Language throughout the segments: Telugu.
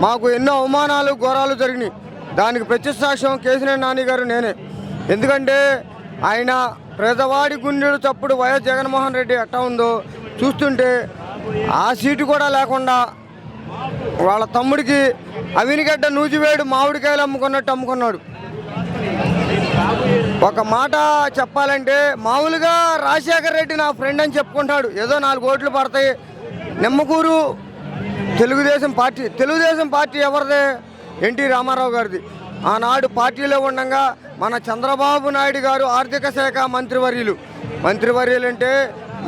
మాకు ఎన్నో అవమానాలు ఘోరాలు జరిగినాయి. దానికి ప్రత్యక్షసాక్ష్యం కేశినేని నాని గారు నేనే. ఎందుకంటే ఆయన పేదవాడి గుండెలు చప్పుడు వైఎస్ జగన్మోహన్ రెడ్డి ఎట్టా ఉందో చూస్తుంటే ఆ సీటు కూడా లేకుండా వాళ్ళ తమ్ముడికి అవినిగడ్డ నూజివేడు మామిడికాయలు అమ్ముకున్నట్టు అమ్ముకున్నాడు. ఒక మాట చెప్పాలంటే మామూలుగా రాజశేఖర్ రెడ్డి నా ఫ్రెండ్ అని చెప్పుకుంటాడు, ఏదో 4 ఓట్లు పడతాయి. నిమ్మకూరు తెలుగుదేశం పార్టీ ఎవరిదే? ఎన్టీ రామారావు గారిది. ఆనాడు పార్టీలో ఉండగా మన చంద్రబాబు నాయుడు గారు ఆర్థిక శాఖ మంత్రివర్యులు అంటే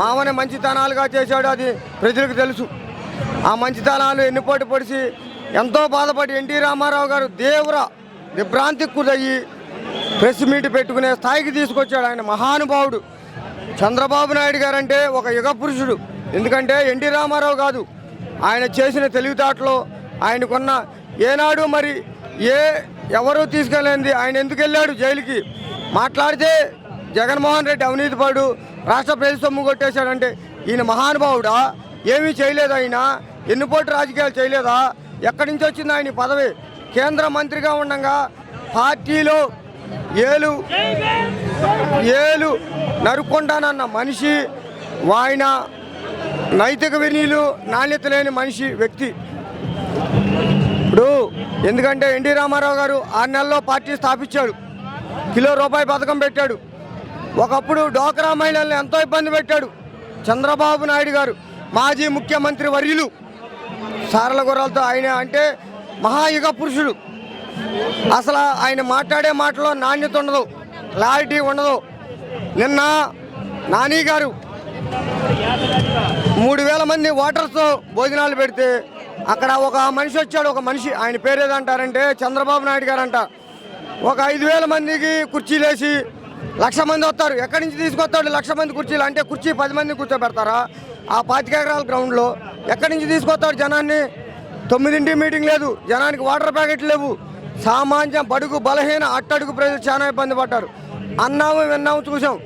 మామని మంచితనాలుగా చేశాడు, అది ప్రజలకు తెలుసు. ఆ మంచితనాలు ఎన్నిపోటు పొడిచి ఎంతో బాధపడి ఎన్టీ రామారావు గారు దిగ్భ్రాంతికి కుదయ్యి ప్రెస్ మీట్ పెట్టుకునే స్థాయికి తీసుకొచ్చాడు. ఆయన మహానుభావుడు. చంద్రబాబు నాయుడు గారు అంటే ఒక యుగ పురుషుడు. ఎందుకంటే ఎన్టీ రామారావు కాదు, ఆయన చేసిన తెలివితేటలో ఆయనకున్న ఏనాడు మరి ఎవరూ తీసుకెళ్ళింది. ఆయన ఎందుకు వెళ్ళాడు జైలుకి? మాట్లాడితే జగన్మోహన్ రెడ్డి అవినీతిపడు, రాష్ట్ర ప్రజల సొమ్ము కొట్టేశాడంటే ఈయన మహానుభావుడా? ఏమీ చేయలేదు. ఆయన ఎన్నిపోటు రాజకీయాలు చేయలేదా? ఎక్కడి నుంచి వచ్చింది ఆయన పదవి? కేంద్ర మంత్రిగా ఉండగా పార్టీలో ఏలు నరుక్కుంటానన్న మనిషి, ఆయన నైతిక వినీలు నాణ్యత లేని వ్యక్తి. ఇప్పుడు ఎందుకంటే ఎన్టీ రామారావు గారు 6 నెలల్లో పార్టీ స్థాపించాడు. కిలో రూపాయి పథకం పెట్టాడు. ఒకప్పుడు డోక్రా మహిళలను ఎంతో ఇబ్బంది పెట్టాడు. చంద్రబాబు నాయుడు గారు మాజీ ముఖ్యమంత్రి వర్యులు సారల గుర్రాలతో ఆయన అంటే మహాయుగ పురుషుడు. అసలు ఆయన మాట్లాడే మాటలో నాణ్యత ఉండదు, క్లారిటీ ఉండదు. నిన్న నాని గారు 3000 మంది ఓటర్స్తో భోజనాలు పెడితే అక్కడ ఒక మనిషి వచ్చాడు. ఒక మనిషి, ఆయన పేరు ఏదంటారంటే చంద్రబాబు నాయుడు గారు అంట. ఒక 5000 మందికి కుర్చీలు వేసి 1,00,000 మంది వస్తారు. ఎక్కడి నుంచి తీసుకొస్తాడు 1,00,000 మంది కుర్చీలు? అంటే కుర్చీ 10 మంది కూర్చోబెడతారా? ఆ 25 ఎకరాల గ్రౌండ్లో ఎక్కడి నుంచి తీసుకొస్తాడు జనాన్ని? 9 మీటింగ్ లేదు, జనానికి వాటర్ ప్యాకెట్లు లేవు. సామాన్య బడుగు బలహీన అట్టడుగు ప్రజలు చాలా ఇబ్బంది పడ్డారు. అన్నాము విన్నాము చూసాం.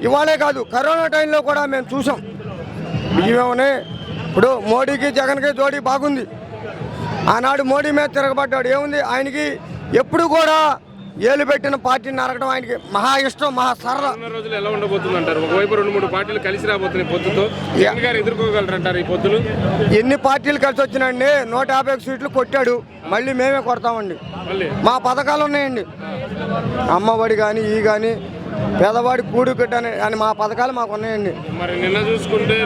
ఇవాళే కాదు, కరోనా టైంలో కూడా మేము చూసాం. బియ్యమేమనే ఇప్పుడు మోడీకి జగన్కి జోడీ బాగుంది. ఆనాడు మోడీ మీద తిరగబడ్డాడు. ఏముంది ఆయనకి? ఎప్పుడు కూడా ఏలు పెట్టిన పార్టీని నరకడం ఆయనకి మహా ఇష్టం, మహా సరదా. రోజులు ఎలా ఉండబోతుంది అంటారు? ఒకవైపు 2-3 పార్టీలు కలిసి రాబోతున్నాయి పొత్తుతో. జగన్ గారు ఎదుర్కోగలరంటారు ఈ పొత్తులు? ఎన్ని పార్టీలు కలిసి వచ్చినాయండి? 150 సీట్లు కొట్టాడు. మళ్ళీ మేమే కొడతామండి. మా పథకాలు ఉన్నాయండి, అమ్మఒడి కానీ కానీ పేదవాడి కూడు అని మా పథకాలు మాకు ఉన్నాయండి. మరి నిన్న చూసుకుంటే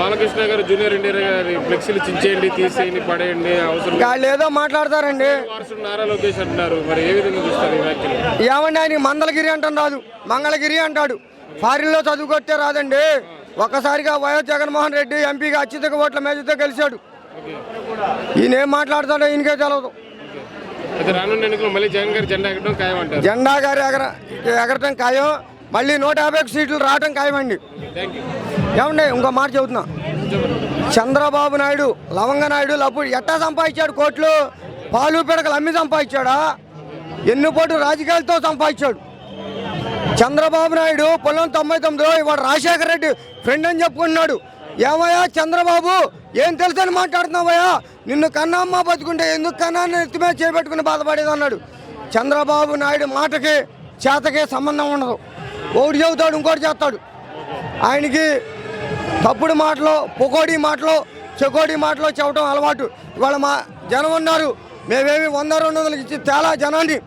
బాలకృష్ణ గారు జూనియర్ ఎన్టీఆర్ గారి ఫ్లెక్సీలు చించేయండి, తీసేయండి, పడేయండి, అవసరం వాళ్ళు ఏదో మాట్లాడతారండి. నారా లోకేష్ అంటున్నారు. మరి ఏ విధంగా చూస్తారు ఈ వ్యాఖ్యలు? ఏమండి, ఆయన మందలగిరి అంటాం రాదు, మంగళగిరి అంటాడు. ఫారిన్లో చదువుకొట్టే రాదండి. ఒక్కసారిగా వైఎస్ జగన్మోహన్ రెడ్డి ఎంపీగా అత్యధిక ఓట్ల మేజతో గెలిచాడు. ఈయన ఏం మాట్లాడతాడో ఈయనకే తెలవదు. రానున్న ఎన్నికల్లో మళ్ళీ జగన్ గారి జెండా ఎగరడం ఖాయం అంటారు. జెండా గారి ఎగరటం ఖాయం. మళ్ళీ 150 సీట్లు రావటం ఖాయమండి. ఏమండి, ఇంకో మాట చెబుతున్నా. చంద్రబాబు నాయుడు లవంగ నాయుడు అప్పుడు ఎట్టా సంపాదించాడు? కోట్లు పాలు పిడకలు అమ్మి సంపాదించాడా? ఎన్నిపోటు రాజకీయాలతో సంపాదించాడు. చంద్రబాబు నాయుడు 1999 ఇవాడు రాజశేఖర రెడ్డి ఫ్రెండ్ అని చెప్పుకున్నాడు. ఏమయ్యా చంద్రబాబు, ఏం తెలుసని మాట్లాడుతున్నావయ్యా? నిన్ను కన్నమ్మ బతుకుంటే ఎందుకు కన్నాన్ని ఎత్తి మీద చేపెట్టుకుని బాధపడేది అన్నాడు. చంద్రబాబు నాయుడు మాటకి చేతకే సంబంధం ఉండదు. ఒకటి చెబుతాడు, ఇంకోటి చేస్తాడు. ఆయనకి తప్పుడు మాటలు, పొకోడి మాటలు, చెకోడి మాటలు చెప్పడం అలవాటు. ఇవాళ మా జనం ఉన్నారు, మేమేమి 100-200 ఇచ్చి తేలా జనాన్ని.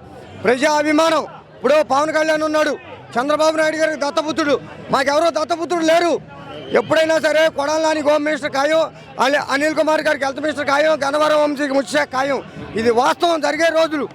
ప్రజా అభిమానం. ఇప్పుడు పవన్ కళ్యాణ్ ఉన్నాడు, చంద్రబాబు నాయుడు గారికి దత్తపుత్రుడు. మాకెవరో దత్తపుత్రుడు లేరు. ఎప్పుడైనా సరే కొడాలి నాని హోమ్ మినిస్టర్ ఖాయం, అనిల్ కుమార్ గారికి హెల్త్ మినిస్టర్ ఖాయం, గన్నవరం వంశీకి ముఖ్య ఖాయం. ఇది వాస్తవం, జరిగే రోజులు.